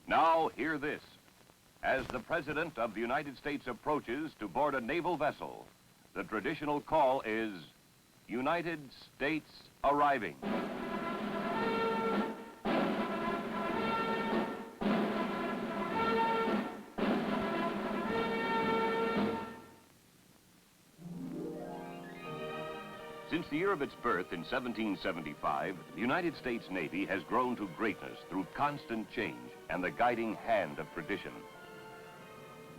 Now, hear this. As the President of the United States approaches to board a naval vessel, the traditional call is, United States arriving. Since the year of its birth in 1775, the United States Navy has grown to greatness through constant change and the guiding hand of tradition.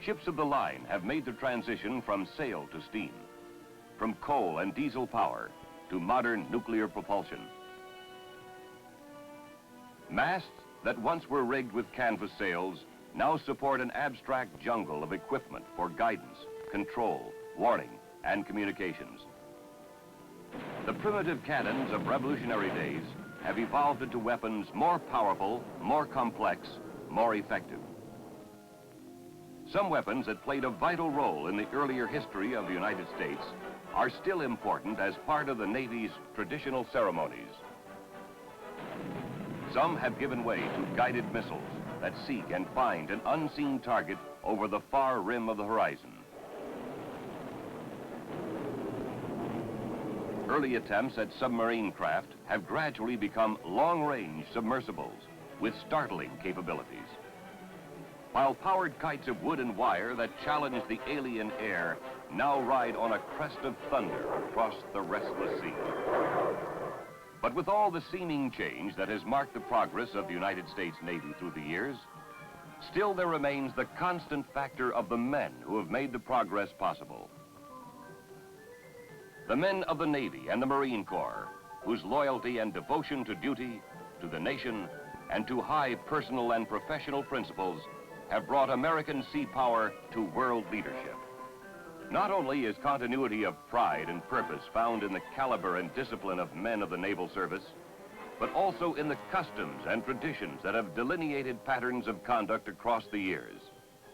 Ships of the line have made the transition from sail to steam, from coal and diesel power to modern nuclear propulsion. Masts that once were rigged with canvas sails now support an abstract jungle of equipment for guidance, control, warning, and communications. The primitive cannons of revolutionary days have evolved into weapons more powerful, more complex, more effective. Some weapons that played a vital role in the earlier history of the United States are still important as part of the Navy's traditional ceremonies. Some have given way to guided missiles that seek and find an unseen target over the far rim of the horizon. Early attempts at submarine craft have gradually become long-range submersibles with startling capabilities. While powered kites of wood and wire that challenge the alien air now ride on a crest of thunder across the restless sea. But with all the seeming change that has marked the progress of the United States Navy through the years, still there remains the constant factor of the men who have made the progress possible. The men of the Navy and the Marine Corps, whose loyalty and devotion to duty, to the nation, and to high personal and professional principles have brought American sea power to world leadership. Not only is continuity of pride and purpose found in the caliber and discipline of men of the naval service, but also in the customs and traditions that have delineated patterns of conduct across the years.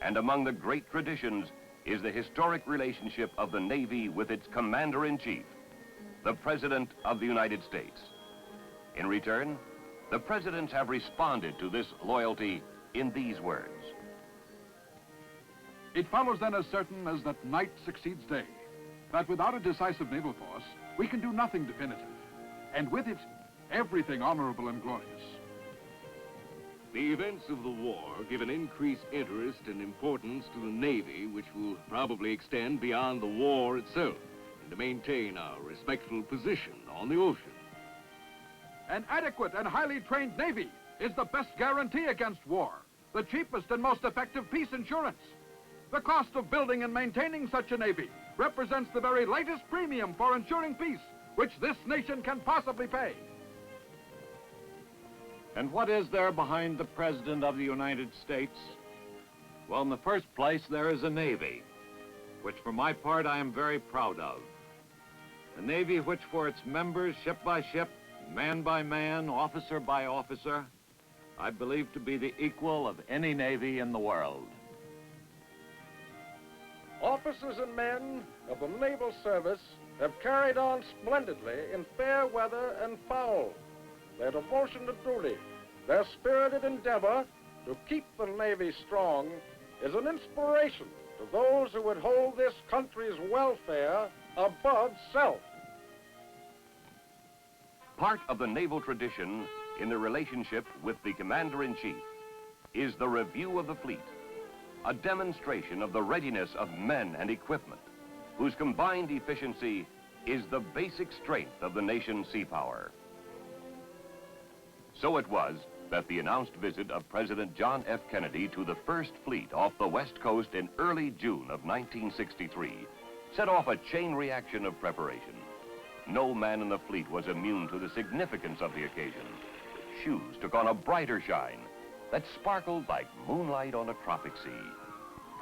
And among the great traditions is the historic relationship of the Navy with its Commander-in-Chief, the President of the United States. In return, the presidents have responded to this loyalty in these words. It follows then as certain as that night succeeds day, that without a decisive naval force, we can do nothing definitive, and with it, everything honorable and glorious. The events of the war give an increased interest and importance to the Navy, which will probably extend beyond the war itself, and to maintain our respectful position on the ocean. An adequate and highly trained Navy is the best guarantee against war, the cheapest and most effective peace insurance. The cost of building and maintaining such a Navy represents the very latest premium for ensuring peace, which this nation can possibly pay. And what is there behind the President of the United States? Well, in the first place, there is a Navy, which for my part I am very proud of. A Navy which for its members, ship by ship, man by man, officer by officer, I believe to be the equal of any Navy in the world. Officers and men of the naval service have carried on splendidly in fair weather and foul. Their devotion to duty, their spirited endeavor to keep the Navy strong is an inspiration to those who would hold this country's welfare above self. Part of the naval tradition in the relationship with the Commander-in-Chief is the review of the fleet, a demonstration of the readiness of men and equipment, whose combined efficiency is the basic strength of the nation's sea power. So it was that the announced visit of President John F. Kennedy to the First Fleet off the West Coast in early June of 1963 set off a chain reaction of preparation. No man in the fleet was immune to the significance of the occasion. Shoes took on a brighter shine that sparkled like moonlight on a tropic sea.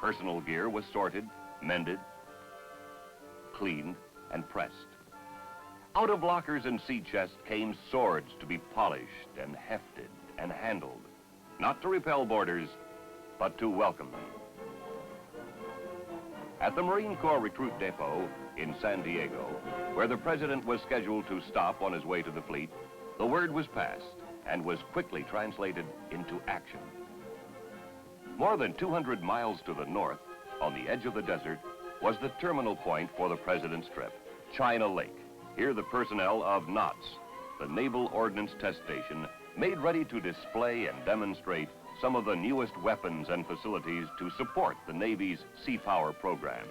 Personal gear was sorted, mended, cleaned, and pressed. Out of lockers and sea chests came swords to be polished and hefted and handled, not to repel boarders, but to welcome them. At the Marine Corps Recruit Depot in San Diego, where the President was scheduled to stop on his way to the fleet, the word was passed and was quickly translated into action. More than 200 miles to the north, on the edge of the desert, was the terminal point for the President's trip, China Lake. Here the personnel of NOTS, the Naval Ordnance Test Station, made ready to display and demonstrate some of the newest weapons and facilities to support the Navy's sea power program.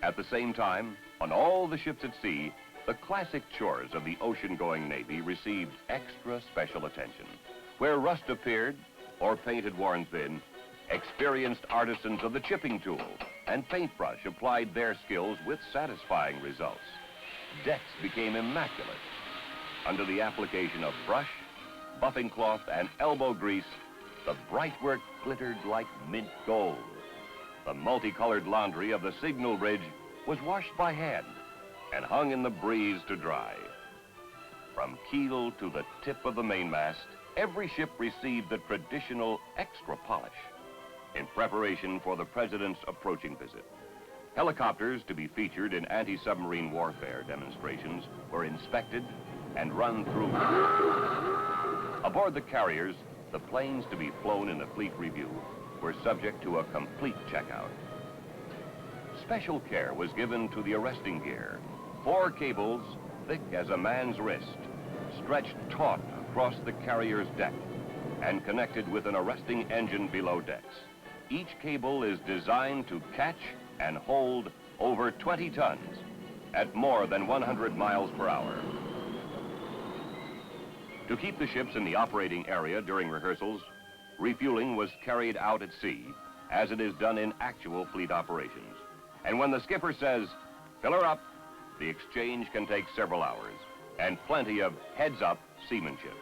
At the same time, on all the ships at sea, the classic chores of the ocean-going Navy received extra special attention. Where rust appeared or paint had worn thin, experienced artisans of the chipping tool and paintbrush applied their skills with satisfying results. Decks became immaculate. Under the application of brush, buffing cloth, and elbow grease, the bright work glittered like mint gold. The multicolored laundry of the signal bridge was washed by hand and hung in the breeze to dry. From keel to the tip of the mainmast, every ship received the traditional extra polish in preparation for the President's approaching visit. Helicopters to be featured in anti-submarine warfare demonstrations were inspected and run through. Aboard the carriers, the planes to be flown in the fleet review were subject to a complete checkout. Special care was given to the arresting gear. 4 cables, thick as a man's wrist, stretched taut across the carrier's deck and connected with an arresting engine below decks. Each cable is designed to catch and hold over 20 tons at more than 100 miles per hour. To keep the ships in the operating area during rehearsals, refueling was carried out at sea, as it is done in actual fleet operations. And when the skipper says, "Fill her up," the exchange can take several hours, and plenty of heads-up seamanship.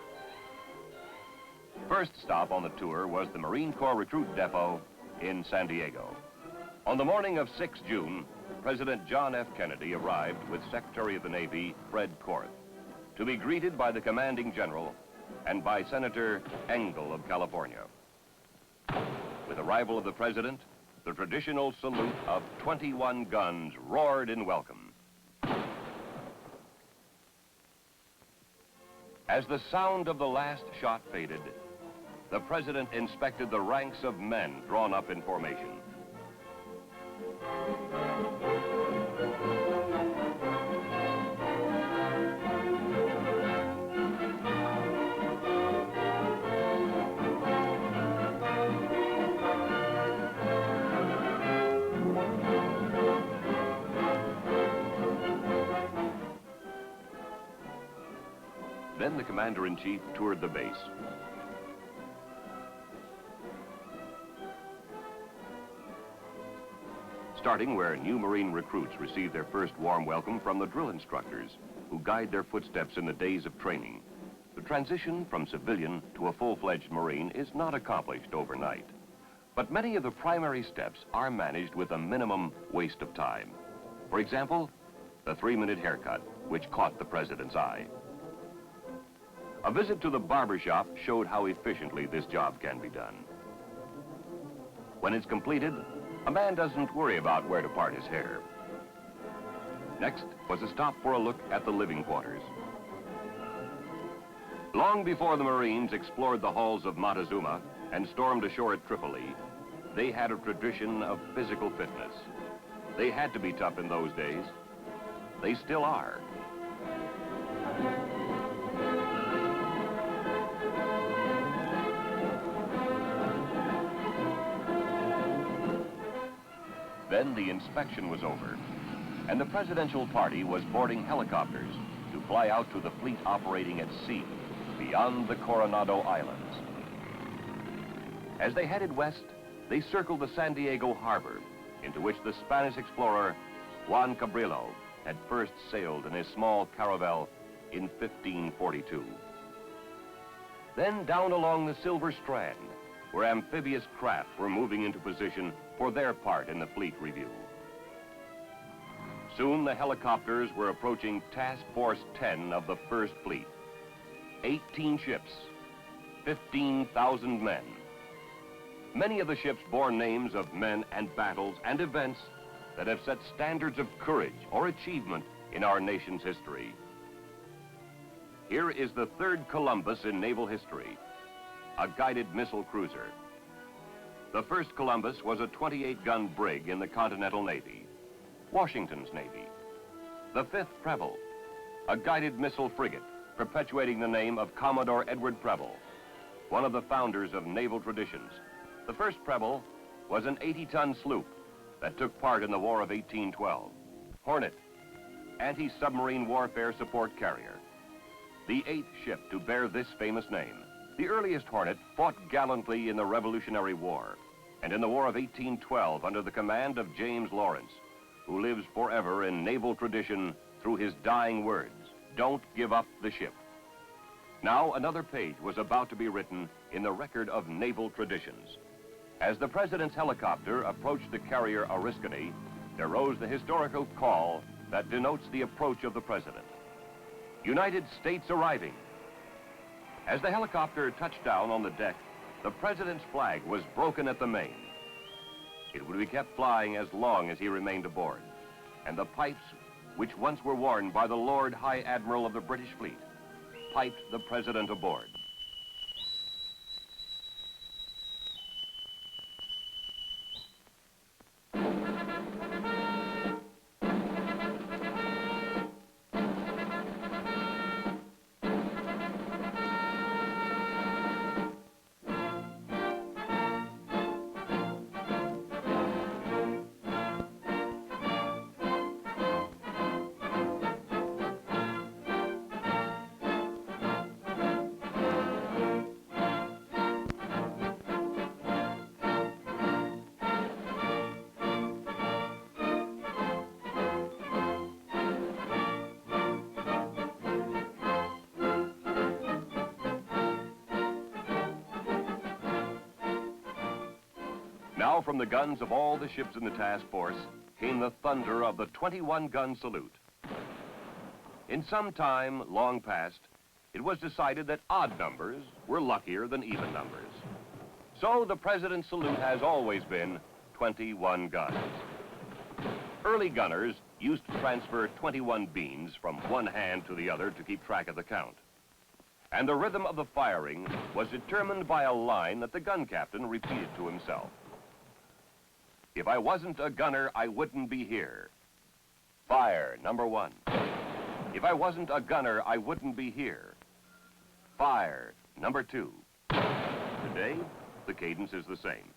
First stop on the tour was the Marine Corps Recruit Depot in San Diego. On the morning of 6 June, President John F. Kennedy arrived with Secretary of the Navy, Fred Korth, to be greeted by the commanding general and by Senator Engel of California. With arrival of the President, the traditional salute of 21 guns roared in welcome. As the sound of the last shot faded, the President inspected the ranks of men drawn up in formation. Then the Commander-in-Chief toured the base. Starting where new Marine recruits receive their first warm welcome from the drill instructors who guide their footsteps in the days of training. The transition from civilian to a full-fledged Marine is not accomplished overnight. But many of the primary steps are managed with a minimum waste of time. For example, the 3-minute haircut, which caught the President's eye. A visit to the barber shop showed how efficiently this job can be done. When it's completed, a man doesn't worry about where to part his hair. Next was a stop for a look at the living quarters. Long before the Marines explored the halls of Montezuma and stormed ashore at Tripoli, they had a tradition of physical fitness. They had to be tough in those days. They still are. Then the inspection was over, and the presidential party was boarding helicopters to fly out to the fleet operating at sea, beyond the Coronado Islands. As they headed west, they circled the San Diego harbor, into which the Spanish explorer Juan Cabrillo had first sailed in his small caravel in 1542. Then down along the Silver Strand, where amphibious craft were moving into position for their part in the fleet review. Soon the helicopters were approaching Task Force 10 of the First Fleet. 18 ships, 15,000 men. Many of the ships bore names of men and battles and events that have set standards of courage or achievement in our nation's history. Here is the third Columbus in naval history. a guided missile cruiser. The first Columbus was a 28-gun brig in the Continental Navy, Washington's Navy. The fifth Preble, a guided missile frigate, perpetuating the name of Commodore Edward Preble, one of the founders of naval traditions. The first Preble was an 80-ton sloop that took part in the War of 1812. Hornet, anti-submarine warfare support carrier. The 8th ship to bear this famous name. The earliest Hornet fought gallantly in the Revolutionary War and in the War of 1812 under the command of James Lawrence, who lives forever in naval tradition through his dying words, "Don't give up the ship." Now another page was about to be written in the record of naval traditions. As the President's helicopter approached the carrier Oriskany, there rose the historical call that denotes the approach of the President. United States arriving. As the helicopter touched down on the deck, the President's flag was broken at the main. It would be kept flying as long as he remained aboard, and the pipes, which once were worn by the Lord High Admiral of the British fleet, piped the President aboard. Now from the guns of all the ships in the task force came the thunder of the 21-gun salute. In some time long past, it was decided that odd numbers were luckier than even numbers. So the President's salute has always been 21 guns. Early gunners used to transfer 21 beans from one hand to the other to keep track of the count. And the rhythm of the firing was determined by a line that the gun captain repeated to himself. If I wasn't a gunner, I wouldn't be here. Fire, number 1. If I wasn't a gunner, I wouldn't be here. Fire, number 2. Today, the cadence is the same,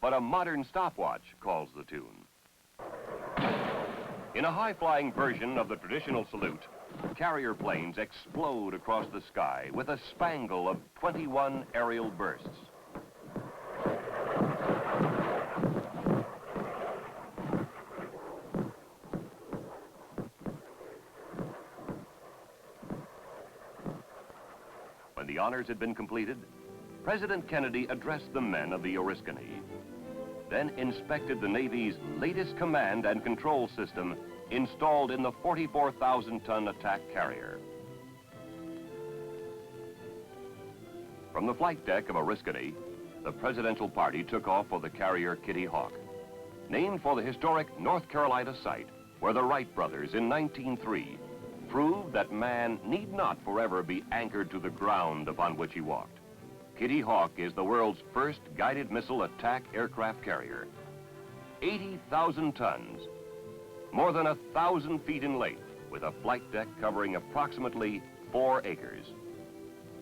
but a modern stopwatch calls the tune. In a high-flying version of the traditional salute, carrier planes explode across the sky with a spangle of 21 aerial bursts. When the honors had been completed, President Kennedy addressed the men of the Oriskany, then inspected the Navy's latest command and control system installed in the 44,000-ton attack carrier. From the flight deck of Oriskany, the presidential party took off for the carrier Kitty Hawk, named for the historic North Carolina site where the Wright brothers in 1903 proved that man need not forever be anchored to the ground upon which he walked. Kitty Hawk is the world's first guided missile attack aircraft carrier. 80,000 tons, more than 1,000 feet in length, with a flight deck covering approximately 4 acres.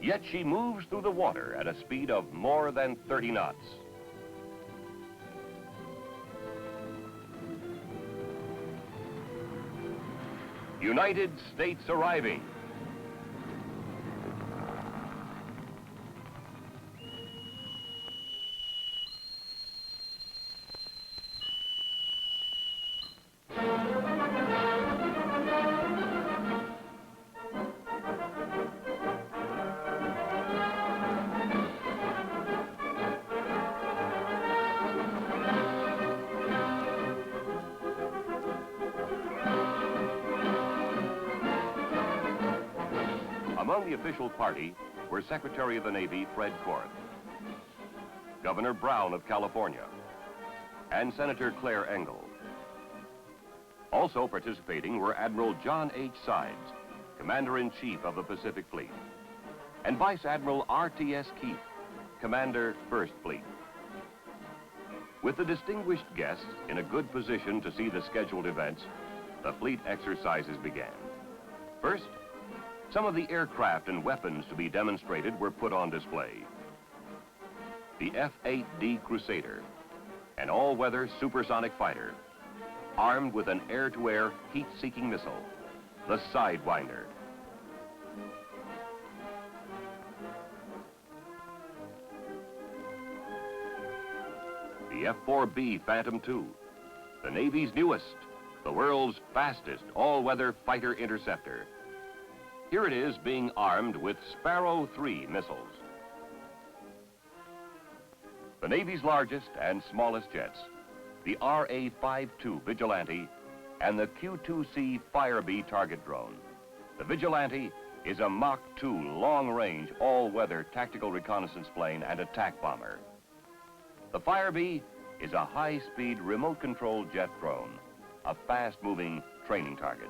Yet she moves through the water at a speed of more than 30 knots. United States arriving. Among the official party were Secretary of the Navy Fred Corinth, Governor Brown of California, and Senator Claire Engel. Also participating were Admiral John H. Sides, Commander-in-Chief of the Pacific Fleet, and Vice Admiral R.T.S. Keith, Commander, First Fleet. With the distinguished guests in a good position to see the scheduled events, the fleet exercises began. First, some of the aircraft and weapons to be demonstrated were put on display. The F-8D Crusader, an all-weather supersonic fighter, armed with an air-to-air heat-seeking missile, the Sidewinder. The F-4B Phantom II, the Navy's newest, the world's fastest all-weather fighter interceptor. Here it is being armed with Sparrow 3 missiles. The Navy's largest and smallest jets, the RA-52 Vigilante and the Q-2C Firebee target drone. The Vigilante is a Mach 2 long-range all-weather tactical reconnaissance plane and attack bomber. The Firebee is a high-speed remote-controlled jet drone, a fast-moving training target.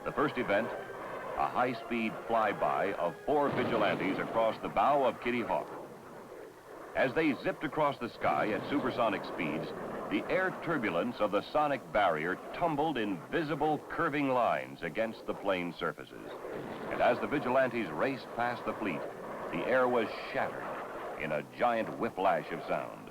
The first event, a high-speed flyby of 4 Vigilantes across the bow of Kitty Hawk. As they zipped across the sky at supersonic speeds, the air turbulence of the sonic barrier tumbled in visible curving lines against the plane's surfaces. And as the Vigilantes raced past the fleet, the air was shattered in a giant whiplash of sound.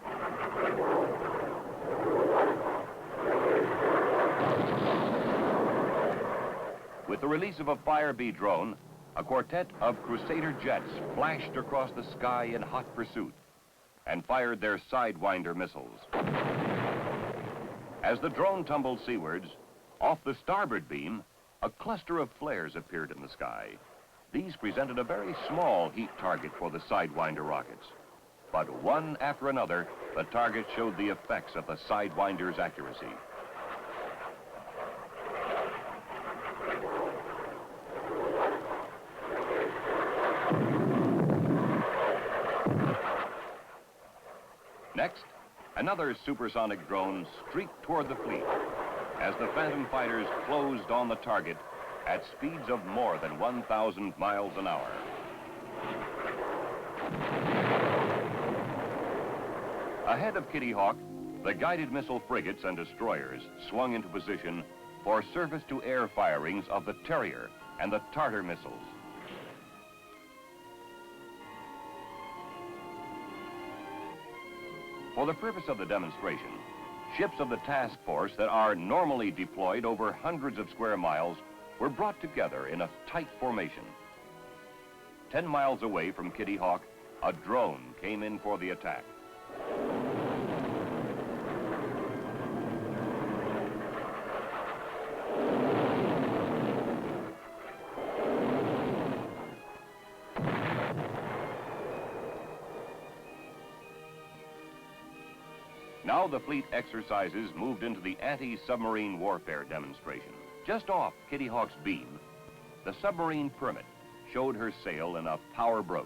With the release of a Firebee drone, a quartet of Crusader jets flashed across the sky in hot pursuit and fired their Sidewinder missiles. As the drone tumbled seawards, off the starboard beam, a cluster of flares appeared in the sky. These presented a very small heat target for the Sidewinder rockets. But one after another, the targets showed the effects of the Sidewinder's accuracy. Next, another supersonic drone streaked toward the fleet as the Phantom fighters closed on the target at speeds of more than 1,000 miles an hour. Ahead of Kitty Hawk, the guided missile frigates and destroyers swung into position for surface-to-air firings of the Terrier and the Tartar missiles. For the purpose of the demonstration, ships of the task force that are normally deployed over hundreds of square miles were brought together in a tight formation. 10 miles away from Kitty Hawk, a drone came in for the attack. Now the fleet exercises moved into the anti-submarine warfare demonstration. Just off Kitty Hawk's beam, the submarine Permit showed her sail in a power broach.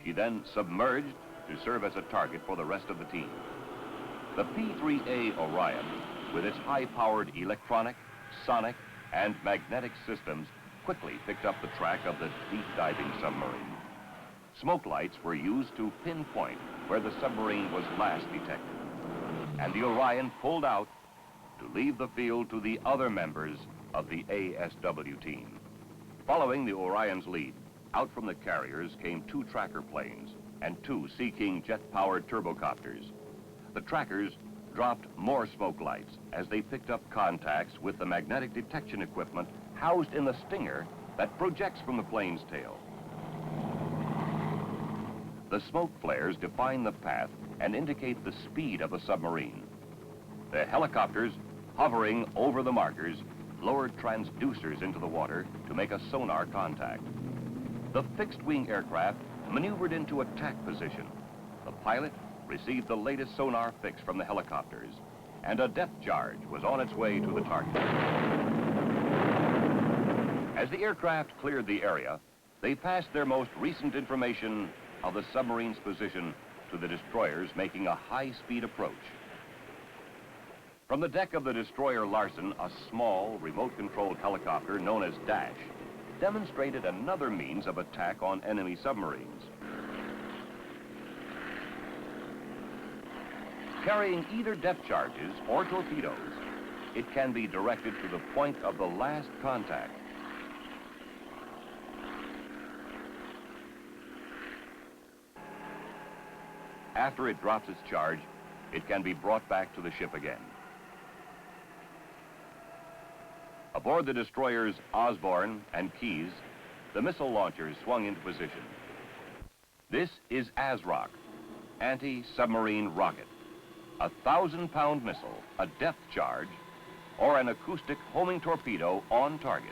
She then submerged to serve as a target for the rest of the team. The P-3A Orion, with its high-powered electronic, sonic, and magnetic systems, quickly picked up the track of the deep-diving submarine. Smoke lights were used to pinpoint where the submarine was last detected. And the Orion pulled out to leave the field to the other members of the ASW team. Following the Orion's lead, out from the carriers came 2 tracker planes and 2 Sea King jet-powered turbocopters. The trackers dropped more smoke lights as they picked up contacts with the magnetic detection equipment housed in the stinger that projects from the plane's tail. The smoke flares define the path and indicate the speed of the submarine. The helicopters, hovering over the markers, lowered transducers into the water to make a sonar contact. The fixed-wing aircraft maneuvered into attack position. The pilot received the latest sonar fix from the helicopters, and a depth charge was on its way to the target. As the aircraft cleared the area, they passed their most recent information of the submarine's position to the destroyers making a high-speed approach. From the deck of the destroyer Larsen, a small, remote-controlled helicopter known as Dash demonstrated another means of attack on enemy submarines. Carrying either depth charges or torpedoes, it can be directed to the point of the last contact. After it drops its charge, it can be brought back to the ship again. Aboard the destroyers Osborne and Keyes, the missile launchers swung into position. This is ASROC, anti-submarine rocket, a 1,000-pound missile, a depth charge, or an acoustic homing torpedo on target.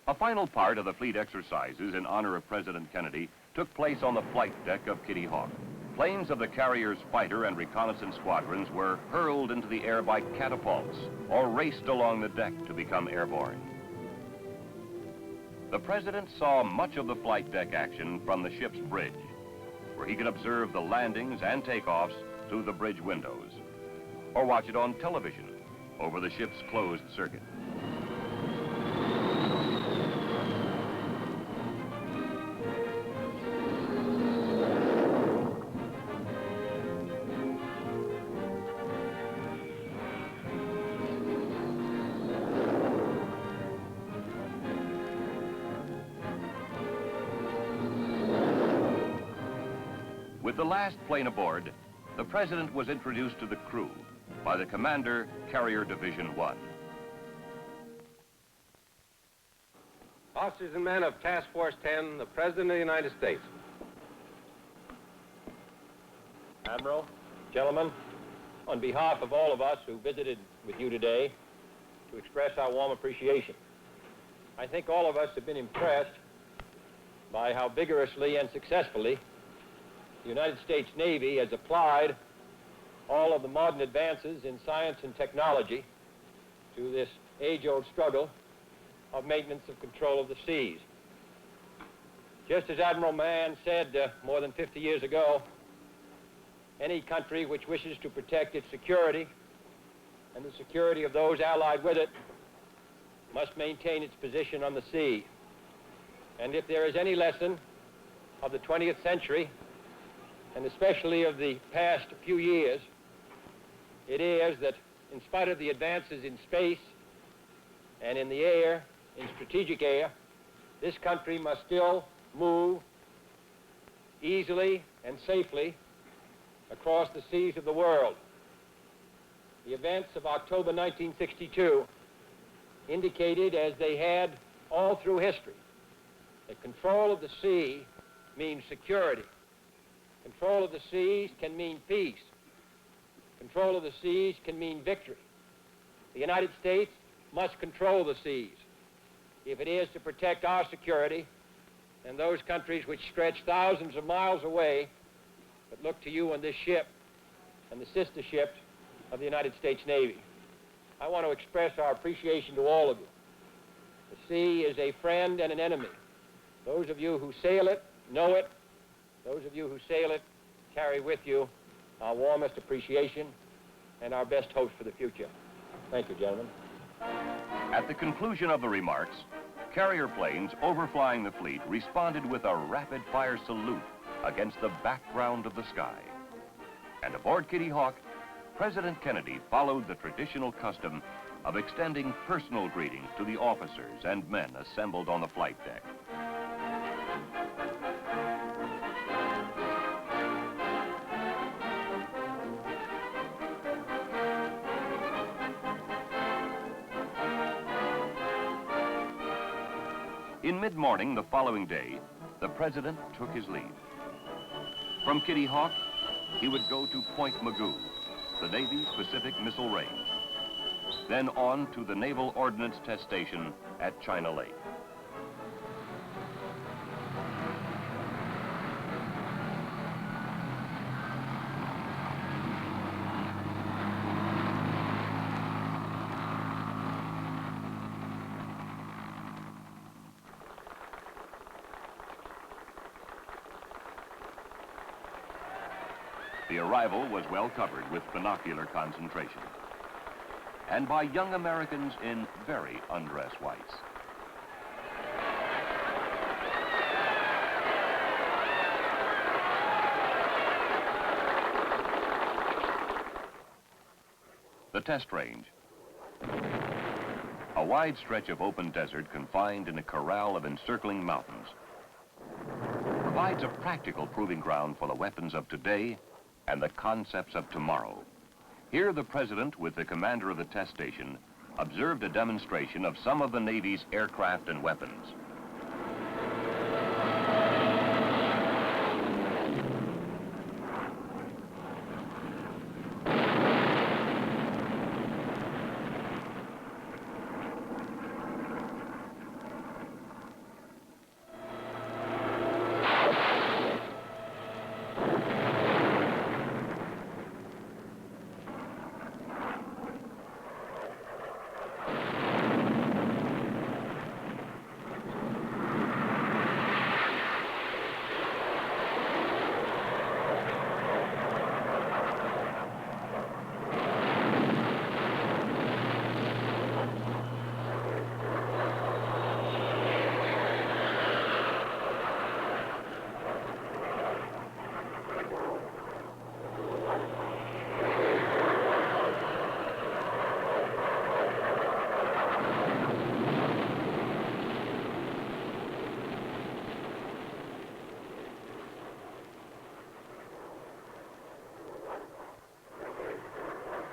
A final part of the fleet exercises in honor of President Kennedy took place on the flight deck of Kitty Hawk. Planes of the carrier's fighter and reconnaissance squadrons were hurled into the air by catapults or raced along the deck to become airborne. The President saw much of the flight deck action from the ship's bridge, where he could observe the landings and takeoffs through the bridge windows, or watch it on television over the ship's closed circuit. With the last plane aboard, the President was introduced to the crew by the commander, Carrier Division 1. Officers and men of Task Force 10, the President of the United States. Admiral, gentlemen, on behalf of all of us who visited with you today, to express our warm appreciation. I think all of us have been impressed by how vigorously and successfully the United States Navy has applied all of the modern advances in science and technology to this age-old struggle of maintenance of control of the seas. Just as Admiral Mann said more than 50 years ago, any country which wishes to protect its security and the security of those allied with it must maintain its position on the sea. And if there is any lesson of the 20th century, and especially of the past few years, it is that in spite of the advances in space and in the air, in strategic air, this country must still move easily and safely across the seas of the world. The events of October 1962 indicated, as they had all through history, that control of the sea means security. Control of the seas can mean peace. Control of the seas can mean victory. The United States must control the seas if it is to protect our security and those countries which stretch thousands of miles away but look to you and this ship and the sister ships of the United States Navy. I want to express our appreciation to all of you. The sea is a friend and an enemy. Those of you who sail it know it. Those of you who sail it carry with you our warmest appreciation and our best hopes for the future. Thank you, gentlemen. At the conclusion of the remarks, carrier planes overflying the fleet responded with a rapid-fire salute against the background of the sky. And aboard Kitty Hawk, President Kennedy followed the traditional custom of extending personal greetings to the officers and men assembled on the flight deck. In mid-morning the following day, the President took his leave. From Kitty Hawk, he would go to Point Magoo, the Navy's Pacific Missile Range, then on to the Naval Ordnance Test Station at China Lake. The arrival was well covered with binocular concentration, and by young Americans in very undressed whites. The test range. A wide stretch of open desert confined in a corral of encircling mountains provides a practical proving ground for the weapons of today and the concepts of tomorrow. Here the President, with the commander of the test station, observed a demonstration of some of the Navy's aircraft and weapons.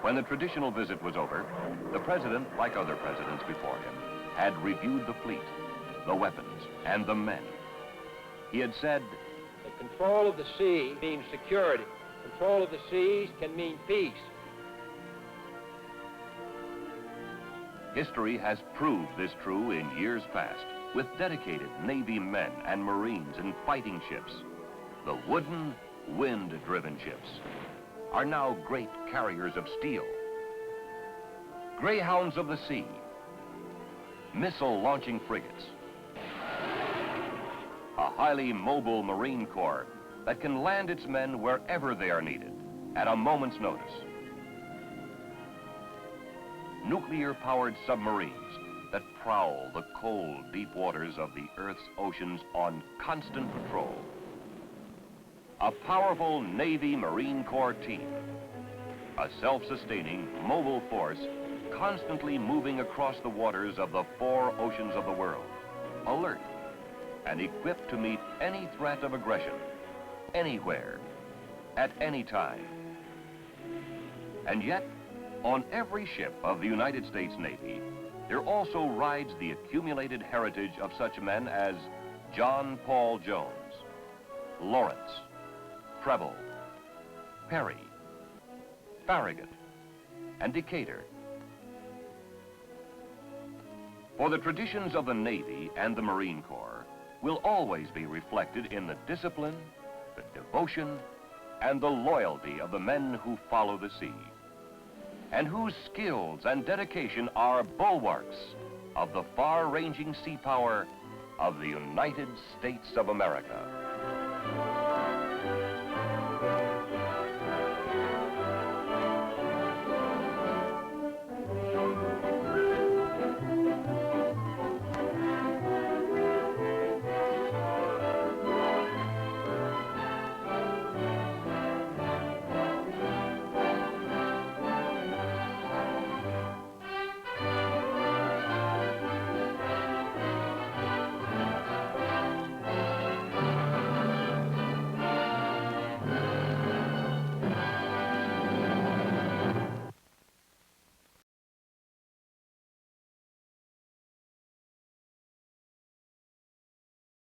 When the traditional visit was over, the President, like other presidents before him, had reviewed the fleet, the weapons, and the men. He had said, "The control of the sea means security. Control of the seas can mean peace." History has proved this true in years past, with dedicated Navy men and Marines in fighting ships. The wooden, wind-driven ships are now great carriers of steel. Greyhounds of the sea, missile-launching frigates, a highly mobile Marine Corps that can land its men wherever they are needed at a moment's notice. Nuclear-powered submarines that prowl the cold, deep waters of the Earth's oceans on constant patrol. A powerful Navy Marine Corps team, a self-sustaining mobile force constantly moving across the waters of the 4 oceans of the world, alert and equipped to meet any threat of aggression, anywhere, at any time. And yet, on every ship of the United States Navy, there also rides the accumulated heritage of such men as John Paul Jones, Lawrence, Preble, Perry, Farragut, and Decatur. For the traditions of the Navy and the Marine Corps will always be reflected in the discipline, the devotion, and the loyalty of the men who follow the sea, and whose skills and dedication are bulwarks of the far-ranging sea power of the United States of America.